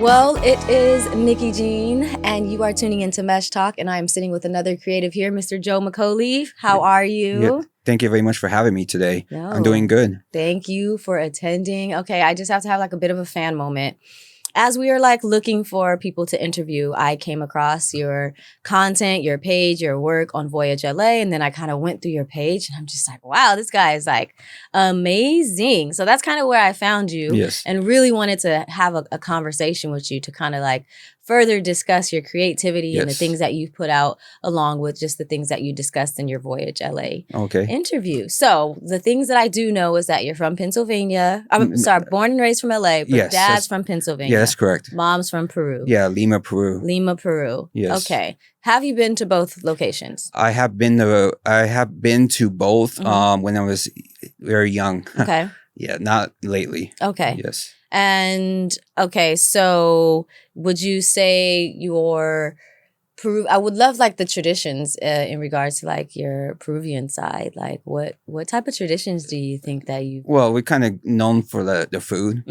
Well, it is NickiiJean, and you are tuning into Mesh Talk, and I am sitting with another creative here, Mr. Joe Mikoli. How are you? Yeah, thank you very much for having me today. No, I'm doing good. Thank you for attending. Okay, I just have to have like a bit of a fan moment. As we are like looking for people to interview, I came across your content, your page, your work on Voyage LA, and then I kind of went through your page and I'm just like, wow, this guy is like amazing. So that's kind of where I found you. Yes. And really wanted to have a conversation with you to kind of like further discuss your creativity and the things that you've put out, along with just the things that you discussed in your Voyage LA interview. So the things that I do know is that you're from Pennsylvania. I'm sorry, born and raised from LA, but dad's from Pennsylvania. Yeah, that's correct. Mom's from Peru. Yeah, Lima, Peru. Lima, Peru. Yes. Okay. Have you been to both locations? I have been to both when I was very young. Okay. Yeah, not lately. Okay. Yes. And okay, so would you say your Peru? I would love like the traditions in regards to like your Peruvian side. Like what type of traditions do you think that you? Well, we're kind of known for the food.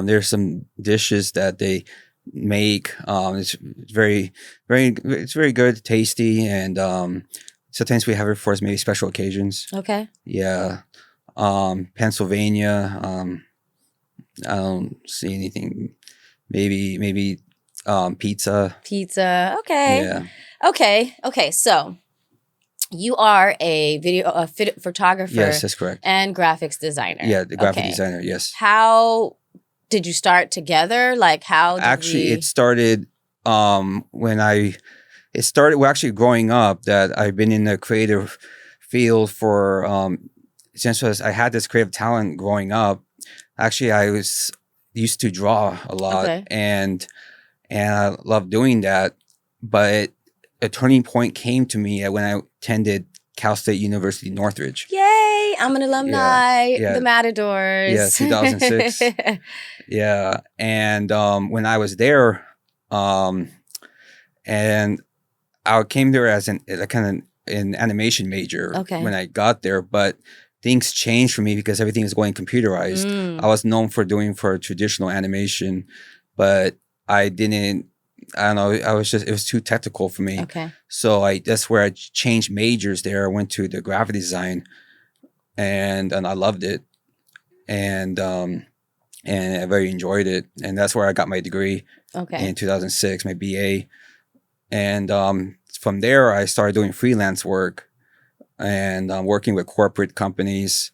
There's some dishes that they make. It's very good, tasty, and sometimes we have it for maybe special occasions. Okay. Yeah. Pennsylvania, I don't see anything. Maybe pizza. Pizza. Okay. Yeah. Okay. So you are a photographer. Yes, that's correct. And graphics designer. Yeah, the graphic designer. Yes. How did you start together? Like how? It started well, actually growing up that I've been in the creative field for since I had this creative talent growing up. Actually, I was used to draw a lot, and I loved doing that. But a turning point came to me when I attended Cal State University Northridge. Yay! I'm an alumni. The Matadors. Yeah, 2006. Yeah, and when I was there, and I came there as an animation major when I got there, but things changed for me because everything is going computerized. I was known for doing traditional animation, but I don't know, it was too technical for me. Okay. So that's where I changed majors there. I went to the graphic design and I loved it. And I very enjoyed it. And that's where I got my degree in 2006, my BA. And from there, I started doing freelance work and working with corporate companies.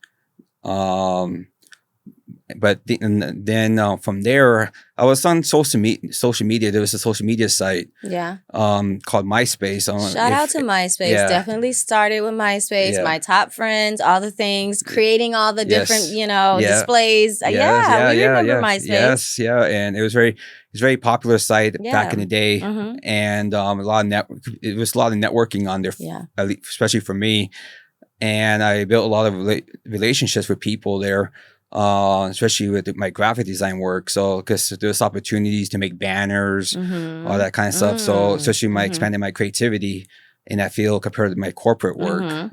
But then from there, I was on social media. There was a social media site called MySpace. Shout out to MySpace. Yeah. Definitely started with MySpace. Yeah. My top friends, all the things, creating all the different, displays. We remember MySpace. Yes, yeah. And it was very popular site back in the day. And it was a lot of networking on there, especially for me. And I built a lot of relationships with people there. Especially with my graphic design work. So, because there's opportunities to make banners, all that kind of stuff. So, especially expanding my creativity in that field compared to my corporate work.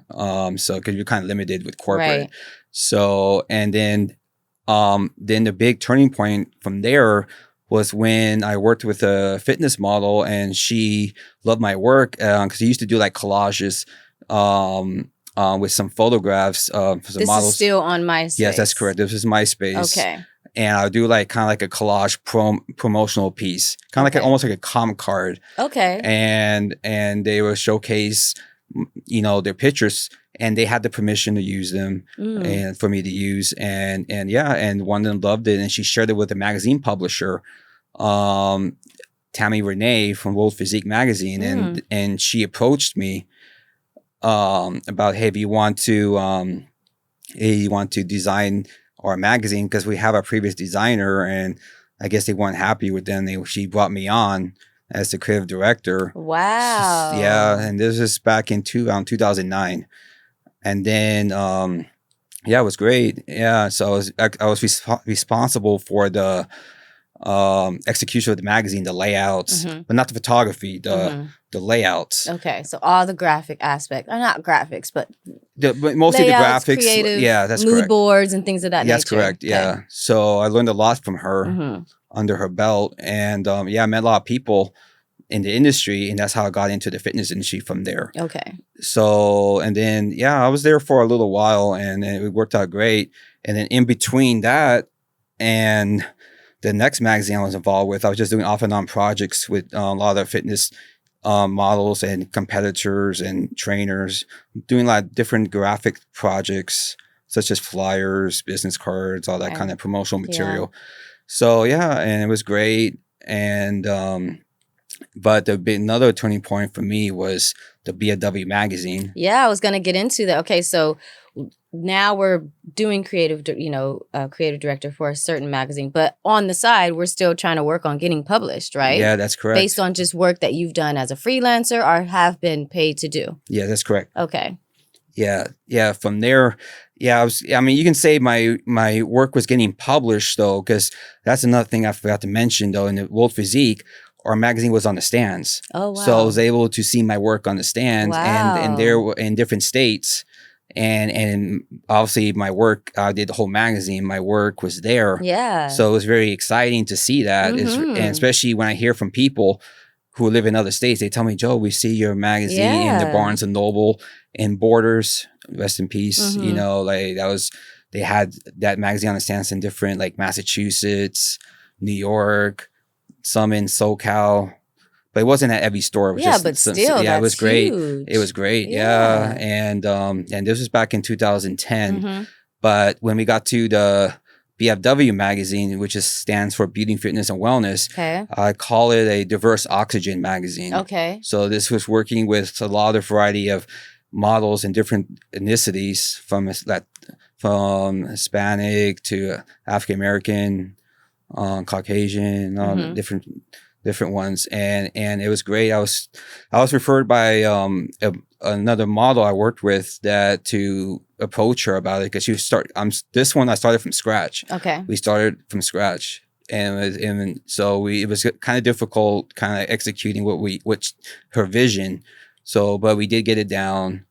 So, because you're kind of limited with corporate. Right. So, and then the big turning point from there was when I worked with a fitness model and she loved my work because I used to do like collages. With some photographs for some models. This is still on MySpace. Yes, that's correct. This is MySpace. Okay. And I'll do kind of like a collage promotional piece, kind of almost like a comic card. Okay. And they will showcase, their pictures, and they had the permission to use them and for me to use. And one of them loved it, and she shared it with a magazine publisher, Tammy Renee from World Physique magazine, and she approached me. About, hey, if you want to design our magazine, because we have a previous designer and I guess they weren't happy with them. She brought me on as the creative director. Wow. Yeah, and this is back in 2009, and then it was great. Yeah, so I was responsible for the execution of the magazine, the layouts, but not the photography, the layouts. Okay, so all the graphic aspect, not graphics, but mostly layouts, the graphics. Creative, yeah, that's mood correct. boards and things of that nature. That's correct. Okay. Yeah. So I learned a lot from her under her belt, and I met a lot of people in the industry, and that's how I got into the fitness industry from there. Okay. So, and then, I was there for a little while, and it worked out great. And then in between that and the next magazine I was involved with, I was just doing off and on projects with a lot of fitness models and competitors and trainers, doing a lot of different graphic projects, such as flyers, business cards, all that kind of promotional material. Yeah. So, and it was great. And, but another turning point for me was the BFW magazine. Yeah, I was going to get into that. Okay, so now we're doing creative director for a certain magazine, but on the side, we're still trying to work on getting published, right? Yeah, that's correct. Based on just work that you've done as a freelancer or have been paid to do. Yeah, that's correct. Okay. Yeah. From there, you can say my work was getting published though, because that's another thing I forgot to mention though. In the World Physique, our magazine was on the stands. Oh, wow. So I was able to see my work on the stands. Wow. And there were in different states. And obviously my work, I did the whole magazine. My work was there. Yeah. So it was very exciting to see that. And especially when I hear from people who live in other states, they tell me, Joe, we see your magazine in the Barnes and Noble and Borders, rest in peace. They had that magazine on the stands in different, like Massachusetts, New York, some in SoCal. But it wasn't at every store. It was but still, it was great. Huge. It was great. Yeah. And this was back in 2010. But when we got to the BFW magazine, which stands for Beauty, Fitness, and Wellness, I call it a diverse oxygen magazine. Okay. So this was working with a lot of variety of models in different ethnicities, from Hispanic to African American, Caucasian, different ones, and it was great. I was referred by another model I worked with to approach her about it, because this one I started from scratch. Okay, we started from scratch, and so it was kind of difficult, kind of executing what her vision. So, but we did get it down,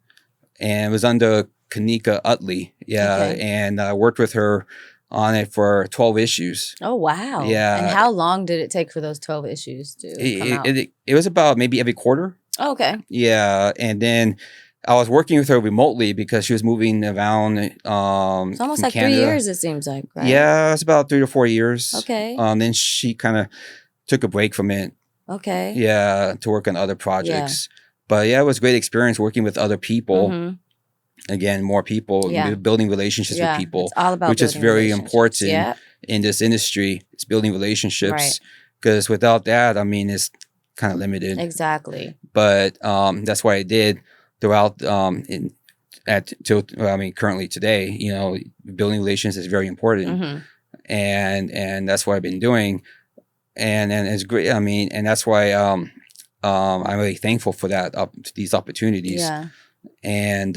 and it was under Kanika Utley, and I worked with her on it for 12 issues. Oh, wow. Yeah. And how long did it take for those 12 issues to come out? It was about maybe every quarter. Oh, okay. Yeah. And then I was working with her remotely because she was moving around. It's almost like Canada. 3 years, it seems like, right? Yeah, it's about 3 to 4 years. Okay. Then she kind of took a break from it. Okay. Yeah, to work on other projects. Yeah. But it was a great experience working with other people. Again, more people, building relationships with people, it's all about which is very important in this industry. It's building relationships, because without that, it's kind of limited. Exactly. But that's what I did throughout currently today. Building relations is very important, and that's what I've been doing, and it's great. And that's why I'm really thankful for these opportunities. Yeah. And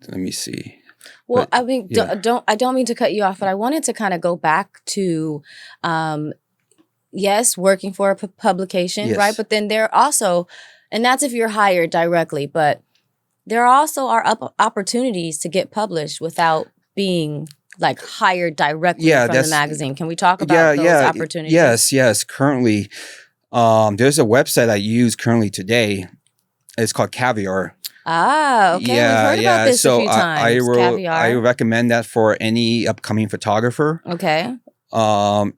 let me see. Well, I don't mean to cut you off, but I wanted to kind of go back to, working for a publication, right? But then there also, and that's if you're hired directly, but there also are opportunities to get published without being like hired directly from the magazine. Can we talk about those opportunities? Yes. Currently, there's a website I use currently today. It's called Kadyr. Ah, okay. Yeah, we've heard about this a few times. I recommend that for any upcoming photographer. Okay.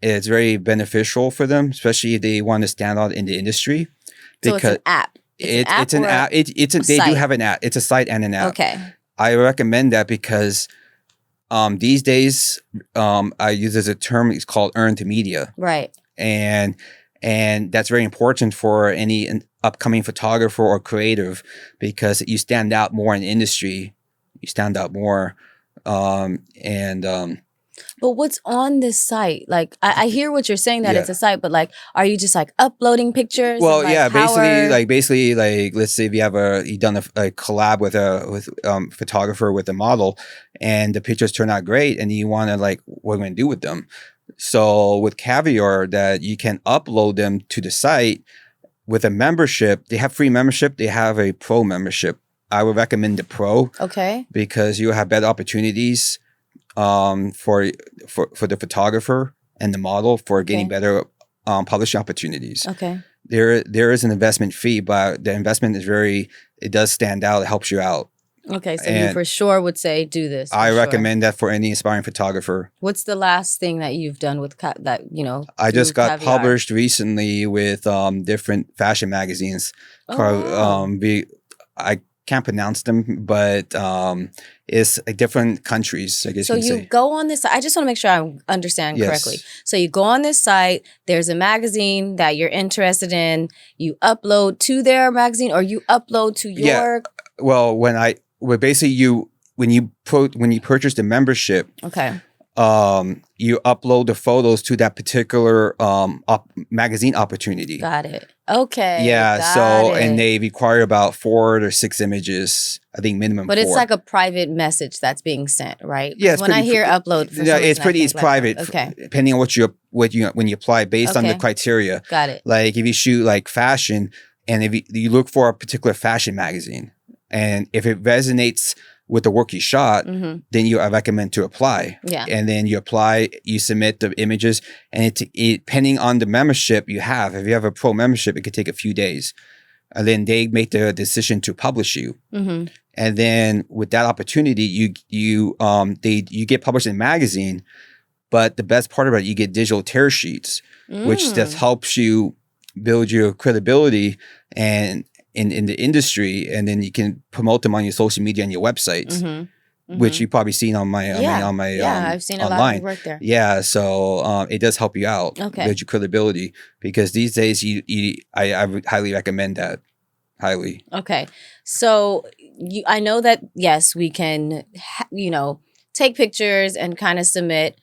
It's very beneficial for them, especially if they want to stand out in the industry. So it's an app. It's an app. They do have an app. It's a site and an app. Okay. I recommend that because these days I use as a term. It's called earned to media. Right. And that's very important for any upcoming photographer or creative, because you stand out more in the industry. You stand out more. But what's on this site? Like, I hear what you're saying that it's a site, but like, are you just like uploading pictures? Well, basically, let's say if you have you done a collab with a photographer with a model, and the pictures turn out great, and you want to what are you going to do with them? So with Kadyr, that you can upload them to the site with a membership. They have free membership. They have a pro membership. I would recommend the pro. Okay. Because you have better opportunities for the photographer and the model for getting better publishing opportunities. Okay. There is an investment fee, but the investment is it does stand out. It helps you out. Okay, so you for sure would say do this. I recommend that for any aspiring photographer. What's the last thing that you've done with that, I just got published recently with different fashion magazines. I can't pronounce them, but it's different countries, I guess you can say. So you go on this, I just want to make sure I understand correctly. So you go on this site, there's a magazine that you're interested in, you upload to their magazine or you upload to your... Yeah. Well, basically when you purchase the membership, okay, you upload the photos to that particular magazine opportunity. Got it. Okay. Yeah. And they require about 4 or 6 images, I think minimum. But 4. it's like a private message that's being sent, right? Yeah. When I hear upload, it's private. Okay. Depending on when you apply based on the criteria. Got it. Like if you shoot like fashion, and if you look for a particular fashion magazine, and if it resonates with the work you shot, then I recommend to apply. Yeah. And then you apply, you submit the images, and depending on the membership you have, if you have a pro membership, it could take a few days. And then they make the decision to publish you. And then with that opportunity, you get published in a magazine, but the best part about it, you get digital tear sheets, which just helps you build your credibility and in the industry, and then you can promote them on your social media and your websites, which you've probably seen on my I've seen online. A lot of work there. Yeah, so it does help you out, build your credibility, because these days I would highly recommend that. Highly. Okay, so I know that yes, we can take pictures and kind of submit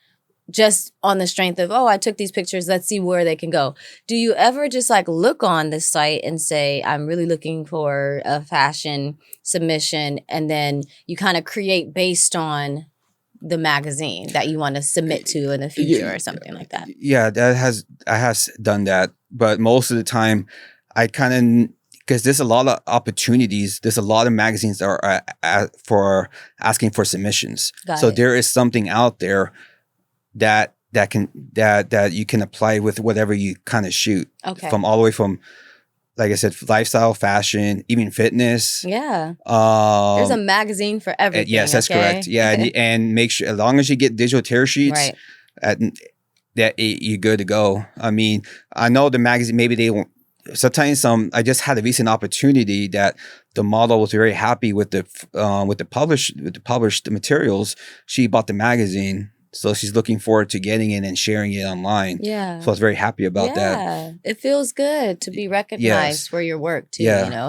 just on the strength of, I took these pictures, let's see where they can go. Do you ever just like look on this site and say, I'm really looking for a fashion submission, and then you kind of create based on the magazine that you want to submit to in the future or something like that? Yeah, I have done that, but most of the time I because there's a lot of opportunities. There's a lot of magazines that are for asking for submissions. So there is something out there that you can apply with whatever you kind of shoot. Okay. From all the way from, like I said, lifestyle, fashion, even fitness. Yeah. There's a magazine for everything. Yes, that's correct. Yeah, and make sure, as long as you get digital tear sheets, that you're good to go. I mean, I know the magazine, maybe they won't. Sometimes I just had a recent opportunity that the model was very happy with the published materials. She bought the magazine. So she's looking forward to getting it and sharing it online. Yeah. So I was very happy about that. Yeah. It feels good to be recognized for your work too,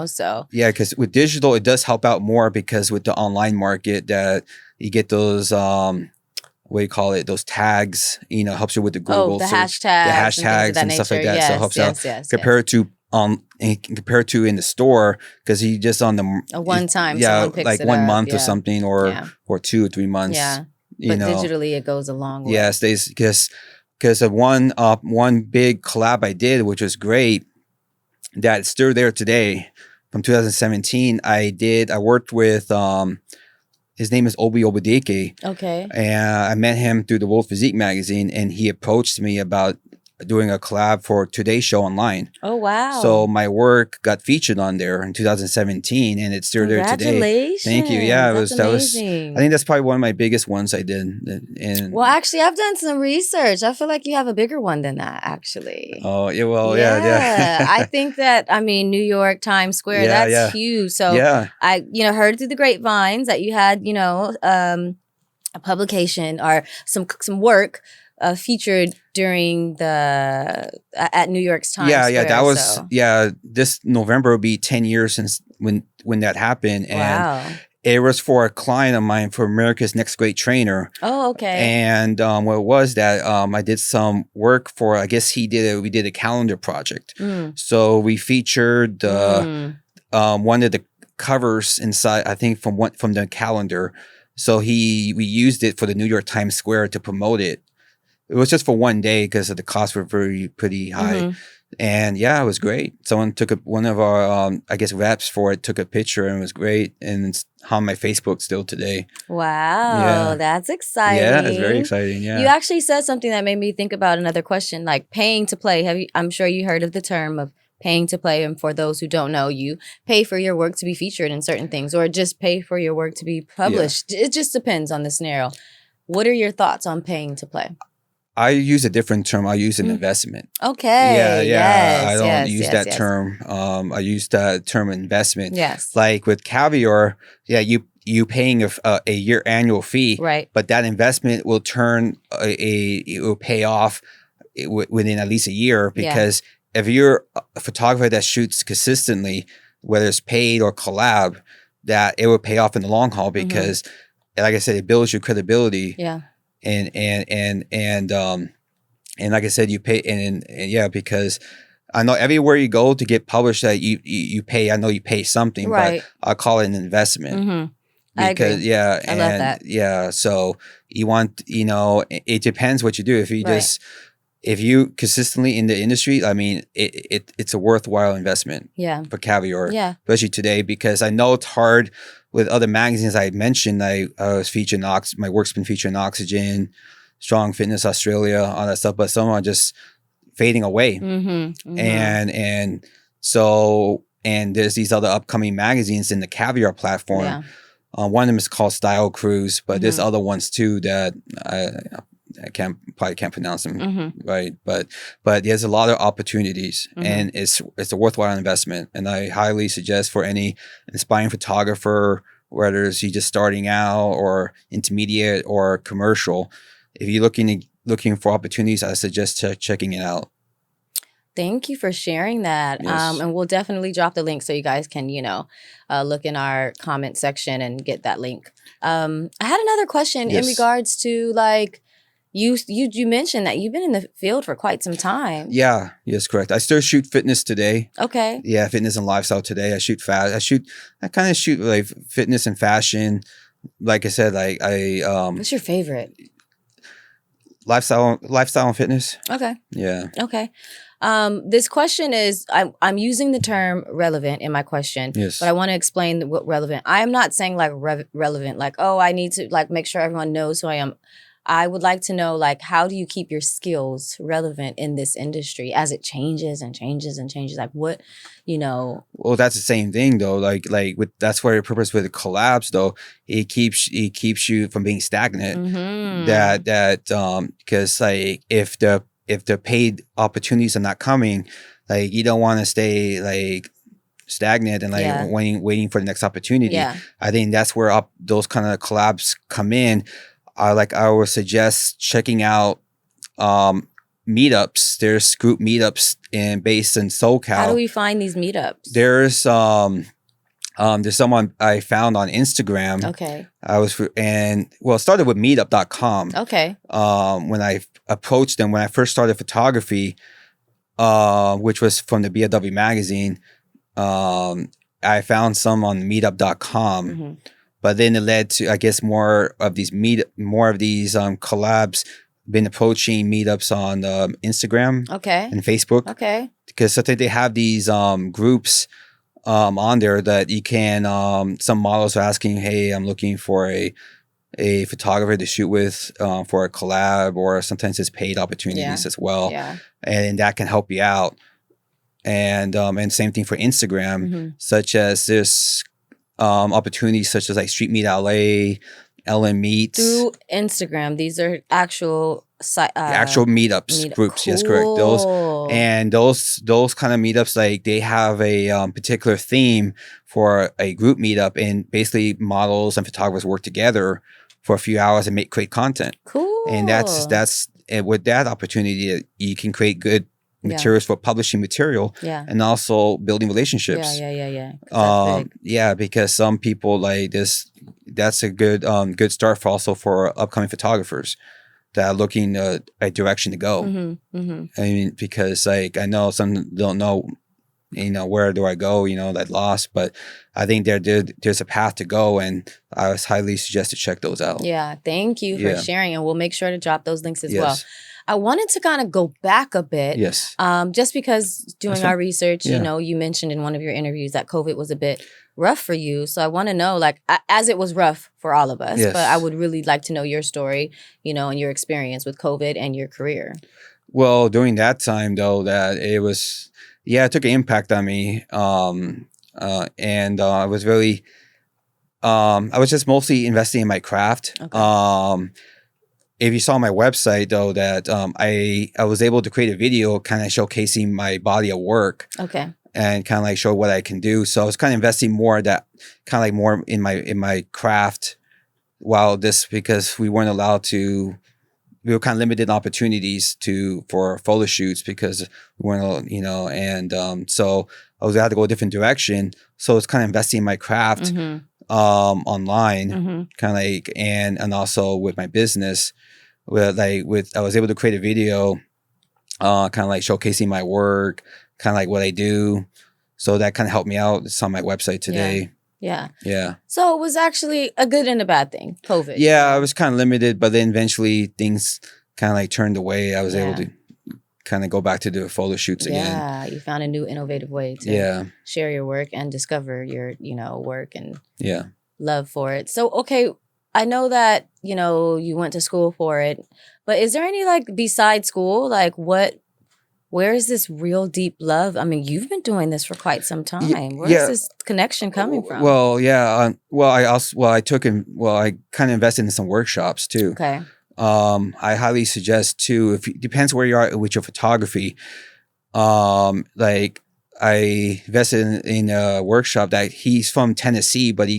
so. Yeah, because with digital, it does help out more, because with the online market that you get those, what do you call it? Those tags, helps you with the Google the search. hashtags and stuff like that. So it helps out. Compared to in the store, because he just on the a one time, like 1 month or something, or 2 or 3 months. Yeah. But digitally, it goes a long way. Yes, because of one big collab I did, which was great, that's still there today, from 2017. I worked with his name is Obi Obadike. Okay. And I met him through the World Physique magazine, and he approached me about doing a collab for Today's Show online. Oh, wow. So my work got featured on there in 2017, and it's still there today. Congratulations. Thank you. Yeah, that was I think that's probably one of my biggest ones I did. Well, actually, I've done some research. I feel like you have a bigger one than that, actually. Oh, yeah, well, yeah. I think that, New York, Times Square, that's huge. So I, heard through the grapevines that you had, a publication or some work featured during at New York's Times Square. Yeah, that was this November will be 10 years since when that happened, and it was for a client of mine for America's Next Great Trainer. Oh, okay. And what it was that I did some work for, I guess we did a calendar project. So we featured one of the covers inside, I think from the calendar. So we used it for the New York Times Square to promote it. it was just for one day because the costs were pretty high. And yeah, it was great. Someone took one of our, I guess, reps for it, took a picture, and it was great. And it's on my Facebook still today. Wow, that's exciting. Yeah, it's very exciting. Yeah, you actually said something that made me think about another question, like paying to play. I'm sure you heard of the term of paying to play. And for those who don't know, you pay for your work to be featured in certain things, or just pay for your work to be published. It just depends on the scenario. What are your thoughts on paying to play? I use a different term. I use an investment. Okay. Yeah. Yes, I don't use that term. I use the term investment. Yes. Like with Kadyr, you paying a year annual fee, right? But that investment will it will pay off within at least a year, because if you're a photographer that shoots consistently, whether it's paid or collab, that it will pay off in the long haul, because, like I said, it builds your credibility. Yeah. And like I said, you pay, and because I know everywhere you go to get published that you pay. I know you pay something, right? But I call it an investment. Because I love that. Yeah, so you want, it depends what you do. If you if you consistently in the industry, I mean, it's a worthwhile investment. Yeah. For Kadyr, especially today, because I know it's hard. With other magazines I mentioned, I was featured in my work's been featured in Oxygen, Strong Fitness Australia, all that stuff, but some are just fading away. And there's these other upcoming magazines in the Kadyr platform. Yeah. One of them is called Style Cruz, but there's other ones too that I probably can't pronounce them right, but there's a lot of opportunities, and it's a worthwhile investment. And I highly suggest for any aspiring photographer, whether it's you just starting out or intermediate or commercial, if you're looking for opportunities, I suggest checking it out. Thank you for sharing that. Yes. And we'll definitely drop the link so you guys can, look in our comment section and get that link. I had another question in regards to like, you mentioned that you've been in the field for quite some time. Yeah, yes, correct. I still shoot fitness today. Okay. Yeah, fitness and lifestyle today. I kind of shoot like fitness and fashion. Like I said, what's your favorite? Lifestyle and fitness. Okay. Yeah. Okay. This question is, I'm using the term relevant in my question, but I want to explain what relevant. I am not saying like relevant, like, oh, I need to like make sure everyone knows who I am. I would like to know, like, how do you keep your skills relevant in this industry as it changes and changes and changes? Like, what, Well, that's the same thing though. Like that's where your purpose with the collabs though. It keeps you from being stagnant. Because like if the paid opportunities are not coming, like you don't want to stay like stagnant and like waiting for the next opportunity. Yeah. I think that's where those kind of collabs come in. I would suggest checking out meetups. There's group meetups based in SoCal. How do we find these meetups? There's someone I found on Instagram. Okay. It started with meetup.com. Okay. When I approached them, when I first started photography, which was from the BLW magazine, I found some on meetup.com. But then it led to, I guess, more of these collabs. Been approaching meetups on Instagram, and Facebook, because I think they have these groups on there that you can. Some models are asking, "Hey, I'm looking for a photographer to shoot with for a collab," or sometimes it's paid opportunities as well, and that can help you out. And same thing for Instagram, such as this. Opportunities such as like Street Meet LA, LM Meets. Through Instagram, these are actual actual meetups groups. Cool. Yes, correct. Those kind of meetups, like they have a particular theme for a group meetup, and basically models and photographers work together for a few hours and create content. Cool. And that's with that opportunity, you can create good materials for publishing material, and also building relationships. Yeah. Because some people like this. That's a good start for upcoming photographers that are looking a direction to go. I mean, because like I know some don't know, where do I go? That lost, but I think there's a path to go, and I highly suggest to check those out. Yeah, thank you for sharing, and we'll make sure to drop those links as well. I wanted to kind of go back a bit. Yes. Just because doing our research, you know, you mentioned in one of your interviews that COVID was a bit rough for you. So I want to know, like, as it was rough for all of us, but I would really like to know your story, you know, and your experience with COVID and your career. Well, during that time, though, that it was, it took an impact on me. And I was really, I was just mostly investing in my craft. Okay. If you saw my website, though, that I was able to create a video kind of showcasing my body of work. Okay. And kind of like show what I can do. So I was kind of investing more more in my craft because we weren't allowed to. We were kind of limited opportunities for photo shoots because we weren't, you know, and so I had to go a different direction. So it's kind of investing in my craft online, kind of like, and also with my business, I was able to create a video, kind of like showcasing my work, kind of like what I do. So that kind of helped me out. It's on my website today. Yeah. Yeah. So it was actually a good and a bad thing, COVID. Yeah, I was kind of limited, but then eventually things kind of like turned away. I was able to kind of go back to do photo shoots again. Yeah, you found a new innovative way to share your work and discover your, you know, work and love for it. So, okay, I know that, you know, you went to school for it, but is there any, like, besides school, like, where is this real deep love? I mean, you've been doing this for quite some time. Where is this connection coming from? Well, yeah. I kind of invested in some workshops too. Okay. I highly suggest too, depends where you are with your photography. Like I invested in a workshop that he's from Tennessee, but he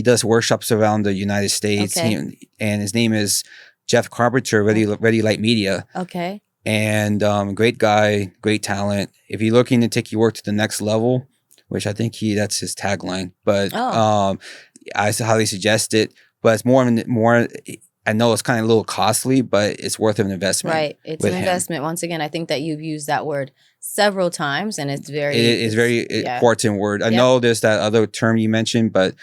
does workshops around the United States. Okay. And his name is Jeff Carpenter, Ready Light Media. Okay. And great guy, great talent. If you're looking to take your work to the next level, which I think that's his tagline, but I highly suggest it. But it's more. I know it's kind of a little costly, but it's worth an investment. Right, it's an investment. Once again, I think that you've used that word several times, and it's very. It's very important word. I know there's that other term you mentioned, but.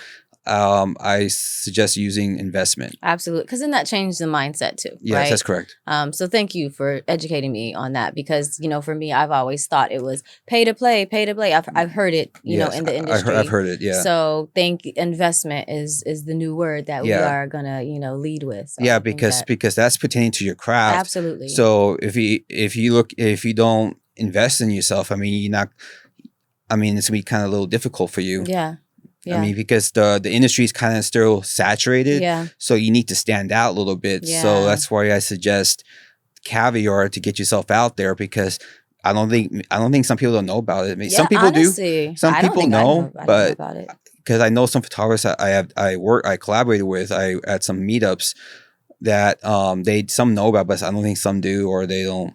I suggest using investment. Absolutely. Because then that changed the mindset too. Yes, right? That's correct. So thank you for educating me on that because, you know, for me, I've always thought it was pay to play. I've heard it, you know, in the industry. I've heard it, yeah. So investment is the new word that we are going to, you know, lead with. So because that's pertaining to your craft. Absolutely. So if you don't invest in yourself, I mean, it's going to be kind of a little difficult for you. Yeah. Yeah. I mean, because the industry is kind of still saturated. Yeah. So you need to stand out a little bit. Yeah. So that's why I suggest Kadyr to get yourself out there because I don't think some people don't know about it. I mean, some people honestly, do. Some people know, but because I know some photographers that I collaborated with, at some meetups that some know about, but I don't think some do or they don't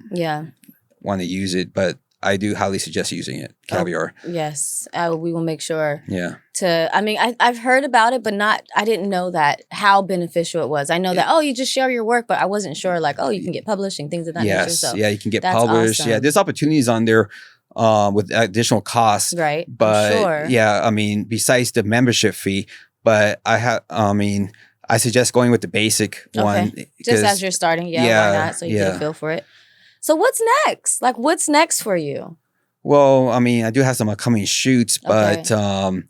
want to use it. But I do highly suggest using it, Kadyr. Oh, yes, we will make sure. Yeah. I've heard about it, but I didn't know that how beneficial it was. I know that you just share your work, but I wasn't sure you can get published and things of that nature. So you can get published. Awesome. Yeah, there's opportunities on there with additional costs. Right. But besides the membership fee, but I suggest going with the basic one. Just as you're starting, why not? So you get a feel for it. So what's next? Like, what's next for you? Well, I mean, I do have some upcoming shoots, but I'm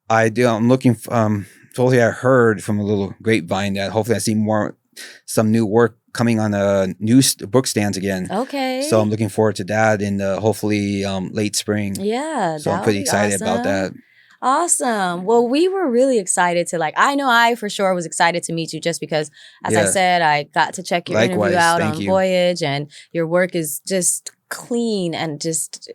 looking. Totally, I heard from a little grapevine that hopefully I see some new work coming on new book stands again. Okay. So I'm looking forward to that in hopefully late spring. Yeah. So I'm pretty excited about that. Awesome. Well, we were really excited to I know I for sure was excited to meet you just because, as I said, I got to check your interview out on Voyage and your work is just clean and just,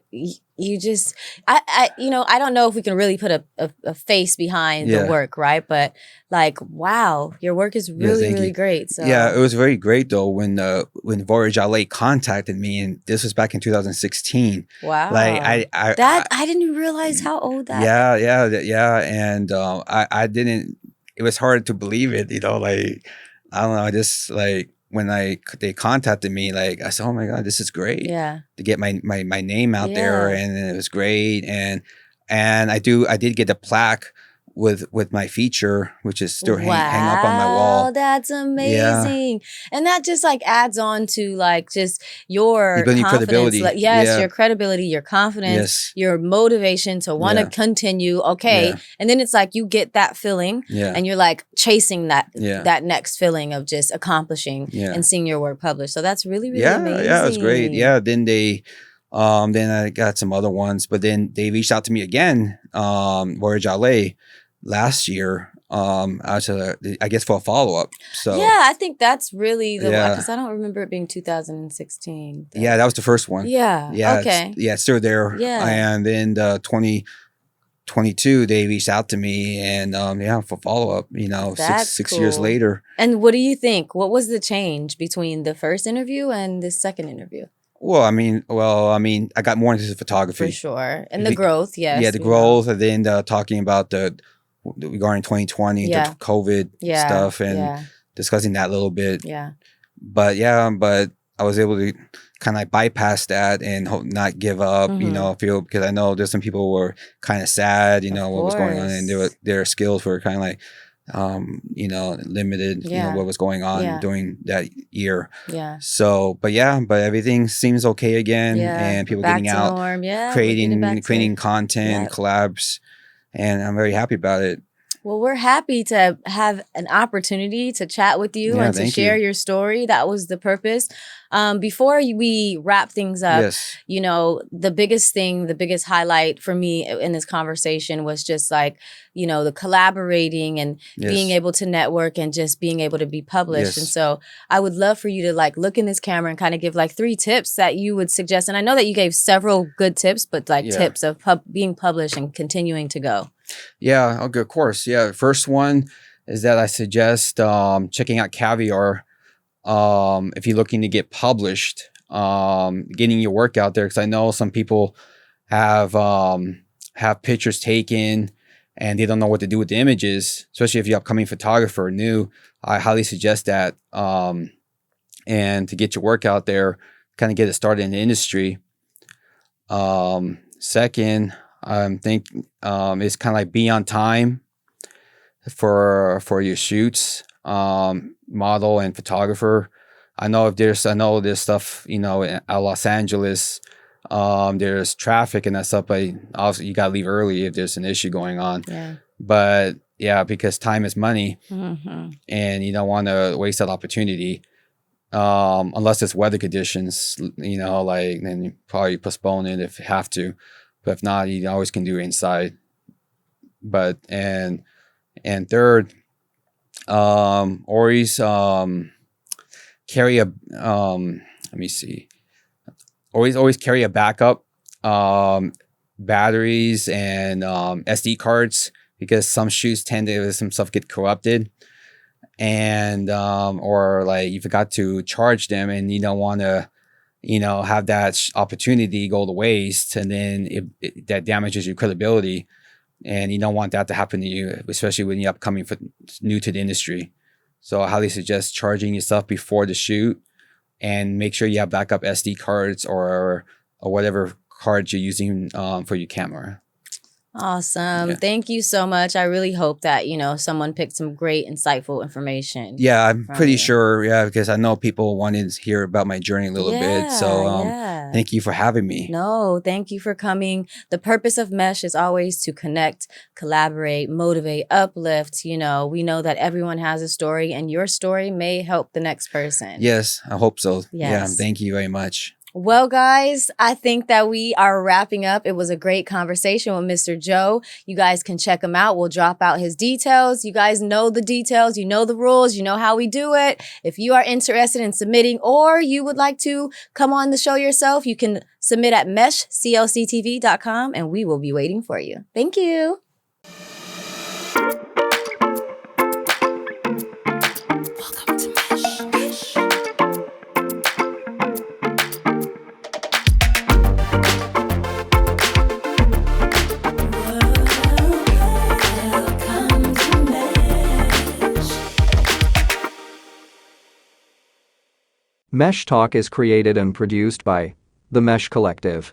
I don't know if we can really put a face behind the work, right? But wow, your work is really, really great. So yeah, it was very great though when Voyage LA contacted me, and this was back in 2016. Wow, I didn't even realize how old that. Yeah, and I didn't. It was hard to believe it, you know. I don't know. I just when they contacted me, I said, "Oh my God, this is great!" Yeah, to get my name out there, and it was great. And I did get a plaque with my feature, which is still hang up on my wall. Wow, that's amazing. Yeah. And that just like adds on to like just your confidence. Like, your credibility, your confidence, your motivation to want to continue. Okay. And then it's like you get that feeling and you're like chasing that next feeling of just accomplishing and seeing your work published. So that's really, really amazing. Yeah, it was great. Yeah. Then then I got some other ones, but then they reached out to me again, Voyage LA last year, I guess for a follow-up. So yeah, I think that's really the one, because I don't remember it being 2016. Yeah, that was the first one. Yeah. Okay. It's still there. Yeah. And then 2022, they reached out to me and for follow-up, six years later. And what do you think? What was the change between the first interview and the second interview? Well, I mean, I got more into photography. For sure. And the growth, yes. Yeah, the growth, and then talking about regarding 2020, the COVID stuff, and discussing that a little bit. Yeah. But I was able to kind of like bypass that and not give up, because I know there's some people who were kind of sad, what was going on, and their skills were kind of like, limited, what was going on during that year. Yeah. So, but everything seems okay again, and people getting out, creating content, collabs, and I'm very happy about it. Well, we're happy to have an opportunity to chat with you and to share your story. That was the purpose. Before we wrap things up, the biggest highlight for me in this conversation was just like, the collaborating and being able to network and just being able to be published. And so I would love for you to like look in this camera and kind of give like 3 tips that you would suggest. And I know that you gave several good tips, but like tips of being published and continuing to go. Yeah, okay, of course. Yeah, first one is that I suggest checking out Kadyr if you're looking to get published, getting your work out there, because I know some people have pictures taken and they don't know what to do with the images, especially if you're an upcoming photographer new. I highly suggest that, and to get your work out there, kind of get it started in the industry. Second, I think it's kind of like be on time for your shoots, model and photographer. I know there's stuff, in Los Angeles, there's traffic and that stuff, but also you gotta leave early if there's an issue going on. Yeah. But because time is money, and you don't want to waste that opportunity. Unless it's weather conditions, then you probably postpone it if you have to. But if not, you always can do it inside. But and third, always carry a always carry a backup, batteries and SD cards, because some shoots some stuff get corrupted, and or like you forgot to charge them and you don't want to have that opportunity go to waste, and then that damages your credibility, and you don't want that to happen to you, especially when you're upcoming new to the industry. So I highly suggest charging yourself before the shoot, and make sure you have backup SD cards or whatever cards you're using for your camera. Awesome. Yeah. Thank you so much. I really hope that, someone picked some great, insightful information. Yeah, I'm pretty sure. Yeah, because I know people wanted to hear about my journey a little bit. So thank you for having me. No, thank you for coming. The purpose of Mesh is always to connect, collaborate, motivate, uplift. We know that everyone has a story, and your story may help the next person. Yes, I hope so. Yes. Yeah, thank you very much. Well, guys, I think that we are wrapping up. It was a great conversation with Mr. Joe. You guys can check him out. We'll drop out his details. You guys know the details. You know the rules. You know how we do it. If you are interested in submitting, or you would like to come on the show yourself, you can submit at meshclctv.com, and we will be waiting for you. Thank you. Mesh Talk is created and produced by The Mesh Collective.